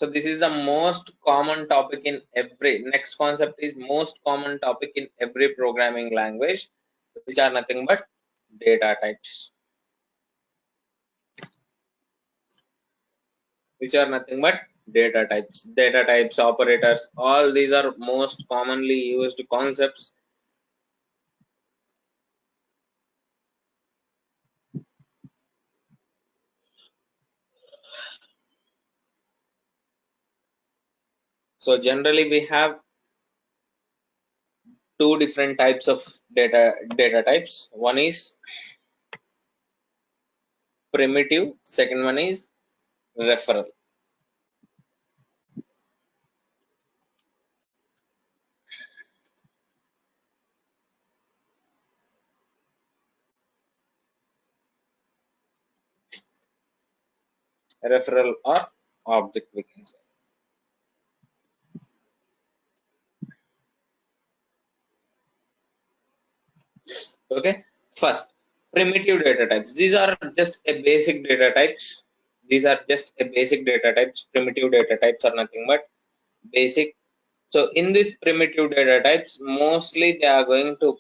So this is the most common topic in every, next concept is most common topic in every programming language, which are nothing but data types. Which are nothing but data types. Data types, operators, all these are most commonly used concepts. So generally we have two different types of data types. One is primitive, second one is referral. Referral or object, we can say. Okay, first primitive data types. These are just a basic data types. These are just a basic data types. Primitive data types are nothing but basic. So in this primitive data types, mostly they are going to,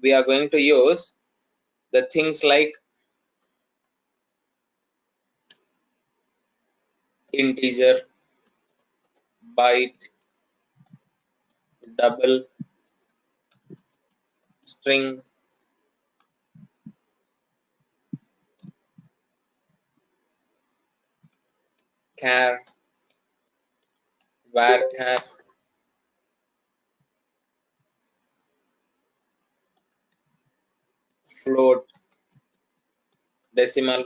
we are going to use the things like integer, byte, double, string, char, varchar, float, decimal,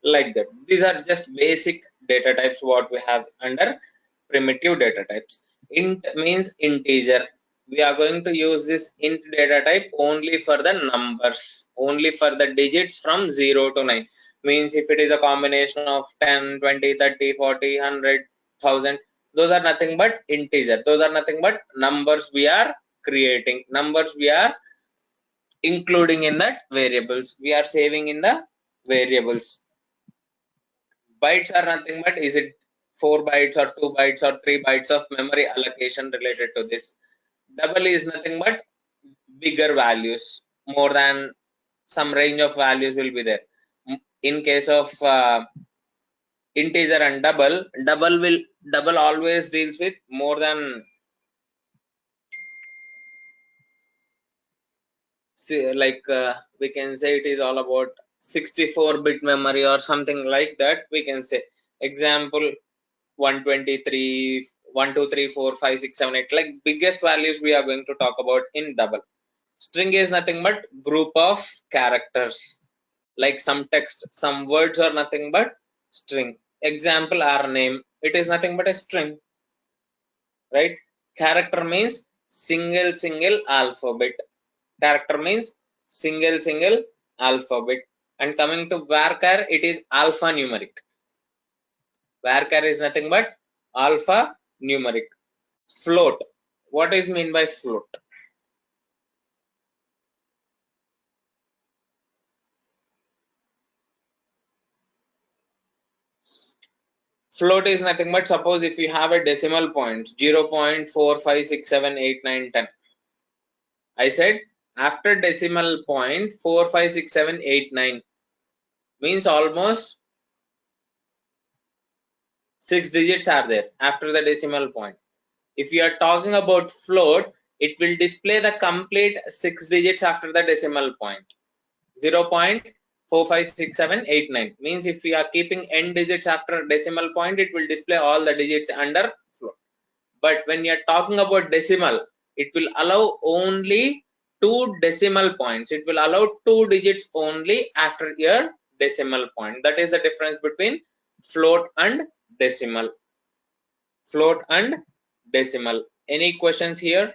like that. These are just basic data types what we have under primitive data types. Int means integer. We are going to use this int data type only for the numbers, only for the digits from 0 to 9. Means if it is a combination of 10, 20, 30, 40, 100, 1000, those are nothing but integer. Those are nothing but numbers we are creating, numbers we are including in that variables, we are saving in the variables. Bytes are nothing but, is it 4 bytes or 2 bytes or 3 bytes of memory allocation related to this. Double is nothing but bigger values, more than some range of values will be there. In case of integer and double always deals with more than, like we can say it is all about 64-bit memory or something like that, we can say. Example 123, 1 2 3 4 5 6 7 8, like biggest values we are going to talk about in double. String is nothing but group of characters, like some text, some words are nothing but string. Example our name, it is nothing but a string, right? Character means single alphabet. Character means single alphabet. And coming to varchar, it is alphanumeric. Varchar is nothing but alphanumeric. Float, what is mean by float? Float is nothing but, suppose if you have a decimal point 0.45678910, I said after decimal point 456789 means almost 6 digits are there after the decimal point. If you are talking about float, it will display the complete 6 digits after the decimal point. 0.456789 means if we are keeping n digits after decimal point, it will display all the digits under float. But when you are talking about decimal, it will allow only 2 decimal points. It will allow 2 digits only after your decimal point. That is the difference between float and decimal. Float and decimal. Any questions here?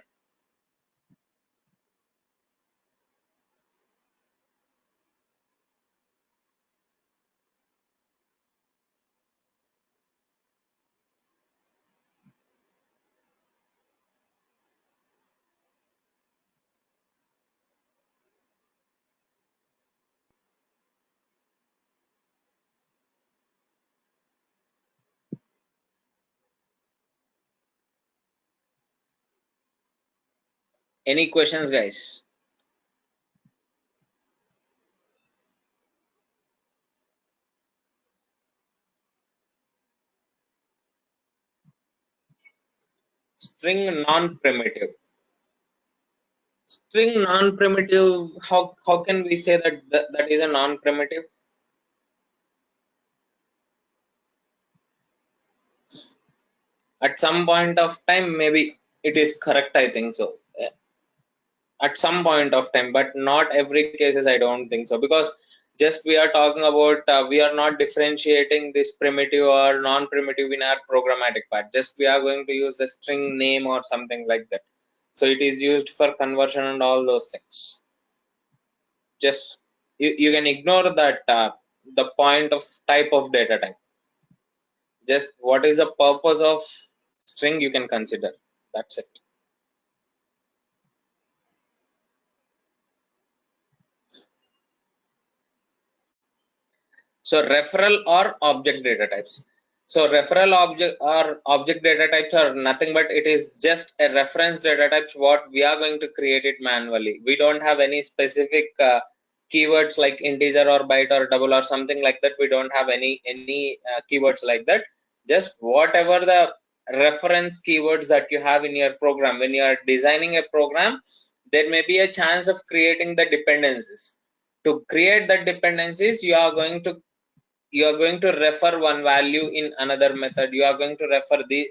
Any questions, guys? String non-primitive. String non-primitive, how can we say that that is a non-primitive? At some point of time maybe it is correct, I think so. At some point of time, but not every cases, I don't think so, because just we are talking about we are not differentiating this primitive or non-primitive in our programmatic part. Just we are going to use the string name or something like that, so it is used for conversion and all those things. Just you can ignore that the point of type of data type. Just what is the purpose of string you can consider, that's it. So referral or object data types. So referral object or object data types are nothing but it is just a reference data types what we are going to create it manually. We don't have any specific keywords like integer or byte or double or something like that. We don't have any keywords like that. Just whatever the reference keywords that you have in your program. When you are designing a program, there may be a chance of creating the dependencies. To create the dependencies, you are going to refer one value in another method. You are going to refer the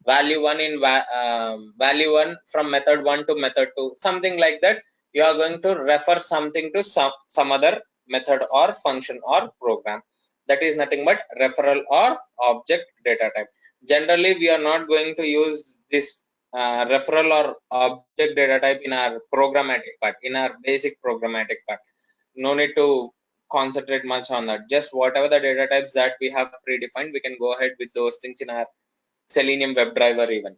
value one in value one from method one to method two, something like that. You are going to refer something to some other method or function or program. That is nothing but referral or object data type. Generally we are not going to use this referral or object data type in our programmatic part, in our basic programmatic part. No need to concentrate much on that. Just whatever the data types that we have predefined, we can go ahead with those things in our Selenium WebDriver even.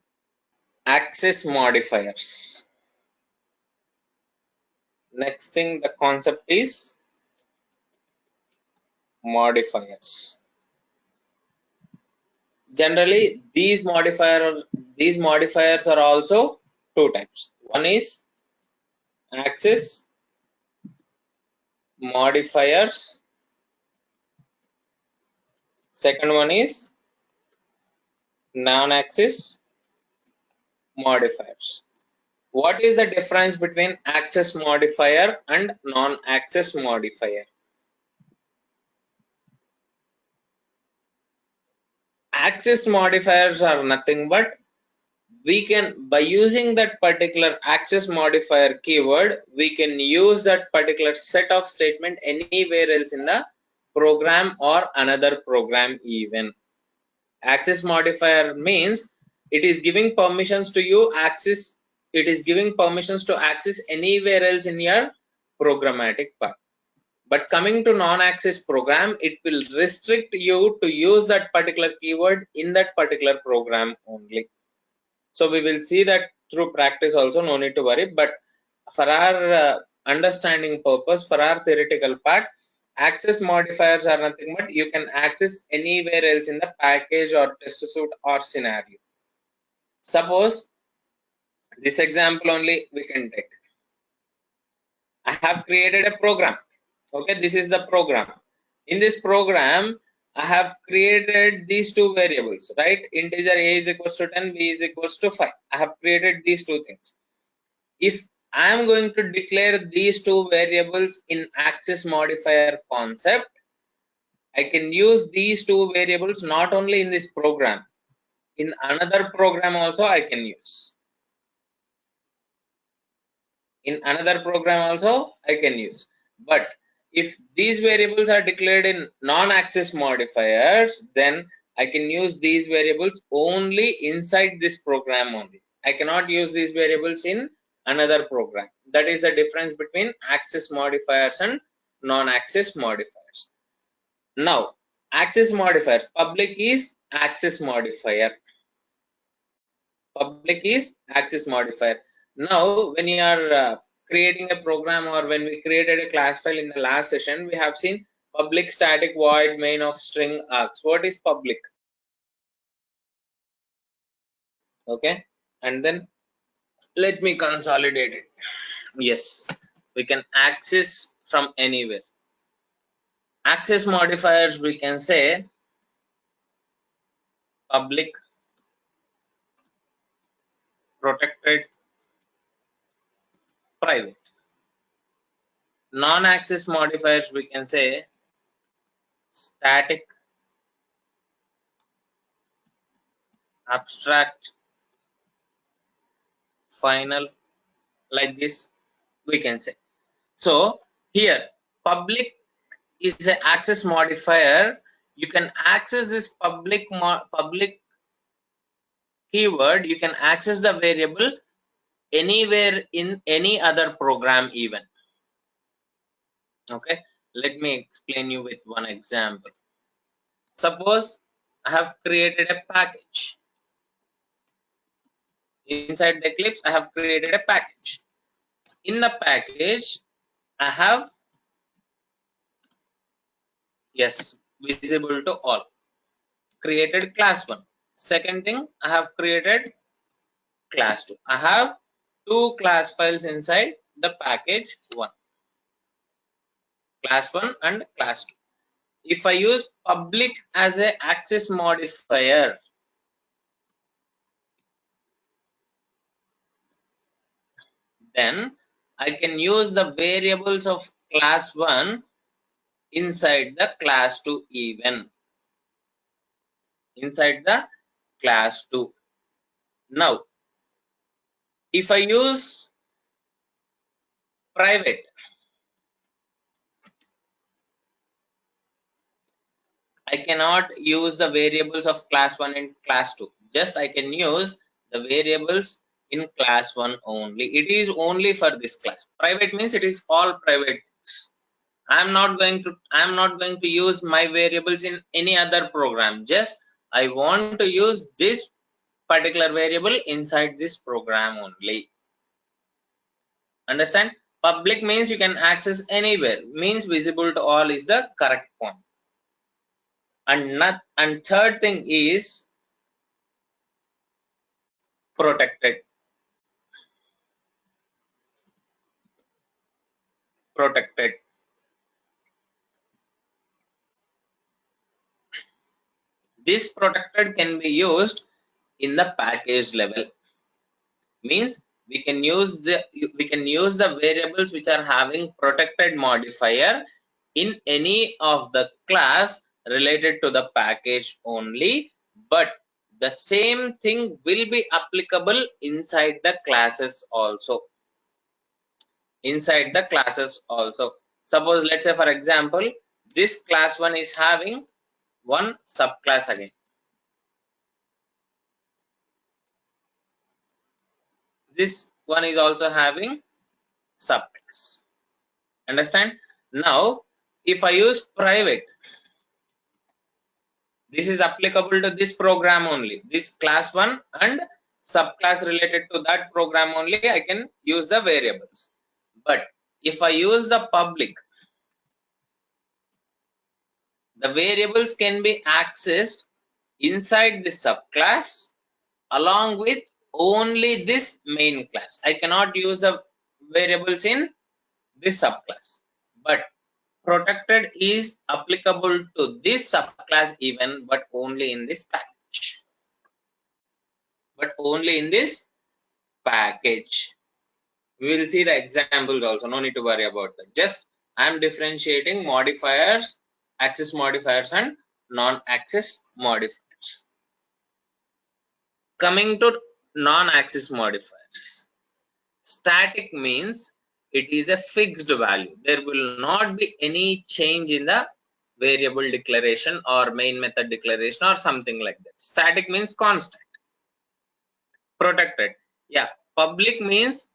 Access modifiers. Next thing, the concept is modifiers. Generally, these modifiers are also two types. One is access modifiers. Second one is non-access modifiers. What is the difference between access modifier and non-access modifier? Access modifiers are nothing but we can, by using that particular access modifier keyword, we can use that particular set of statement anywhere else in the program or another program even. Access modifier means it is giving permissions to you access, it is giving permissions to access anywhere else in your programmatic part. But coming to non-access program, it will restrict you to use that particular keyword in that particular program only. So we will see that through practice also, no need to worry. But for our understanding purpose, for our theoretical part, access modifiers are nothing but you can access anywhere else in the package or test suite or scenario. Suppose this example only we can take. I have created a program. Okay, this is the program. In this program, I have created these two variables, right? Integer a is equals to 10, b is equals to 5. I have created these two things. If I am going to declare these two variables in access modifier concept, I can use these two variables not only in this program, in another program also I can use. In another program also I can use. But if these variables are declared in non-access modifiers, then I can use these variables only inside this program only. I cannot use these variables in another program. That is the difference between access modifiers and non-access modifiers. Now, access modifiers, public is access modifier. Public is access modifier. Now when you are creating a program, or when we created a class file in the last session, we have seen public static void main of string args. What is public? Okay, and then Let me consolidate it. Yes, we can access from anywhere. Access modifiers, we can say public, protected, private. Non-access modifiers, we can say static, abstract, final, like this we can say. So here public is an access modifier. You can access this public keyword. You can access the variable anywhere in any other program even. Okay, let me explain you with one example. Suppose I have created a package. Inside the Eclipse, I have created a package. In the package, I have, yes, visible to all. Created class 1. Second thing, I have created class 2. I have two class files inside the package 1. Class 1 and class 2. If I use public as a access modifier, then I can use the variables of class 1 inside the class 2 even. Inside the class 2. Now, if I use private, I cannot use the variables of class 1 and class 2. Just I can use the variables in class 1 only. It is only for this class. Private means it is all private. I'm not going to use my variables in any other program. Just I want to use this particular variable inside this program only. Understand? Public means you can access anywhere. Means visible to all is the correct point. And third thing is protected. Protected. This protected can be used in the package level. Means we can use the variables which are having protected modifier in any of the class related to the package only, but the same thing will be applicable inside the classes also. Inside the classes also. Suppose let's say for example, this class 1 is having one subclass again. This one is also having subclass. Understand? Now, if I use private, this is applicable to this program only. This class 1 and subclass related to that program only, I can use the variables. But if I use the public, the variables can be accessed inside this subclass along with only this main class. I cannot use the variables in this subclass, but protected is applicable to this subclass even, but only in this package. But only in this package. We will see the examples also. No need to worry about that. Just I am differentiating modifiers, access modifiers, and non-access modifiers. Coming to non-access modifiers. Static means it is a fixed value. There will not be any change in the variable declaration or main method declaration or something like that. Static means constant. Protected. Yeah. Public means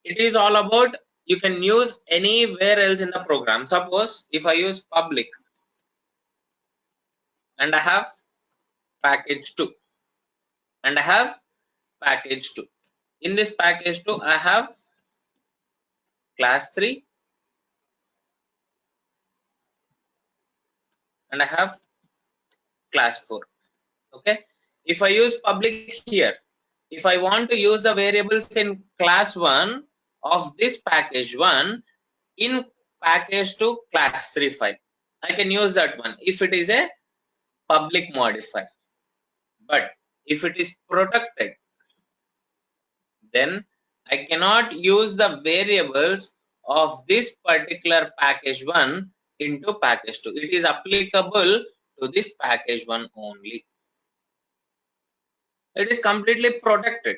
it is all about you can use anywhere else in the program. Suppose if I use public and I have package 2 and I have package 2. In this package 2, I have class 3 and I have class 4. Okay. If I use public here, If I want to use the variables in class 1 of this package 1 in package 2 class 3 file, I can use that one if it is a public modifier. But if it is protected, then I cannot use the variables of this particular package 1 into package 2. It is applicable to this package 1 only. It is completely protected.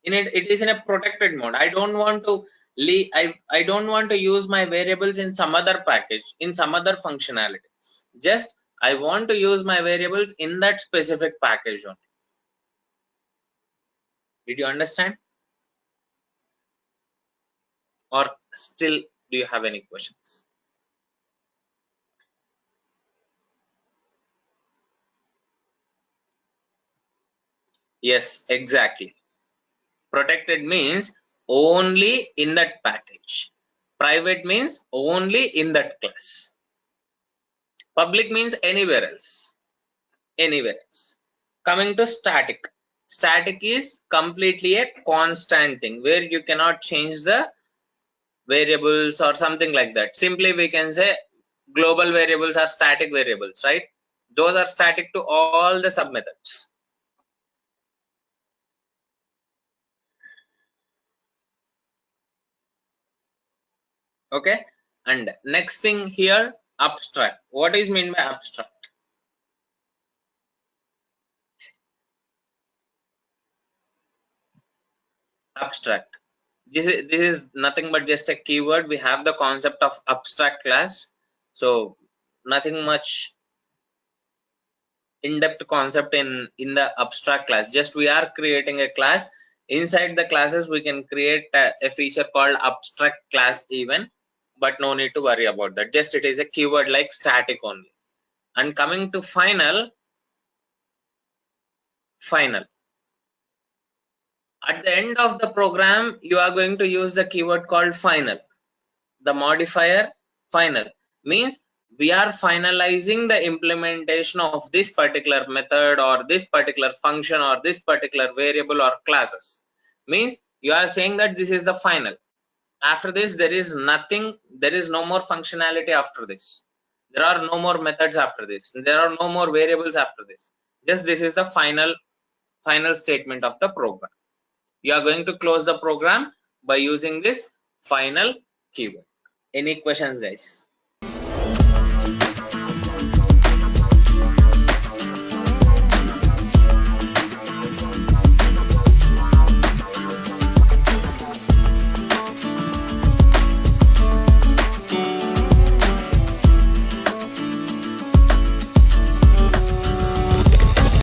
It is in a protected mode. I don't want to I don't want to use my variables in some other package, in some other functionality. Just I want to use my variables in that specific package only. Did you understand? Or still do you have any questions? Yes, exactly. Protected means only in that package. Private means only in that class. Public means anywhere else. Anywhere else. Coming to static. Static is completely a constant thing where you cannot change the variables or something like that. Simply we can say global variables are static variables, right? Those are static to all the submethods. Okay, and next thing here, abstract. What is meant by abstract? Abstract, this is nothing but just a keyword. We have the concept of abstract class, so nothing much in-depth concept in the abstract class. Just we are creating a class. Inside the classes we can create a feature called abstract class even, but no need to worry about that. Just it is a keyword like static only. And coming to final, at the end of the program you are going to use the keyword called final. The modifier final means we are finalizing the implementation of this particular method or this particular function or this particular variable or classes. Means you are saying that this is the final. After this there is nothing, there is no more functionality after this. There are no more methods after this. There are no more variables after this. Just this is the final statement of the program. You are going to close the program by using this final keyword. Any questions, guys?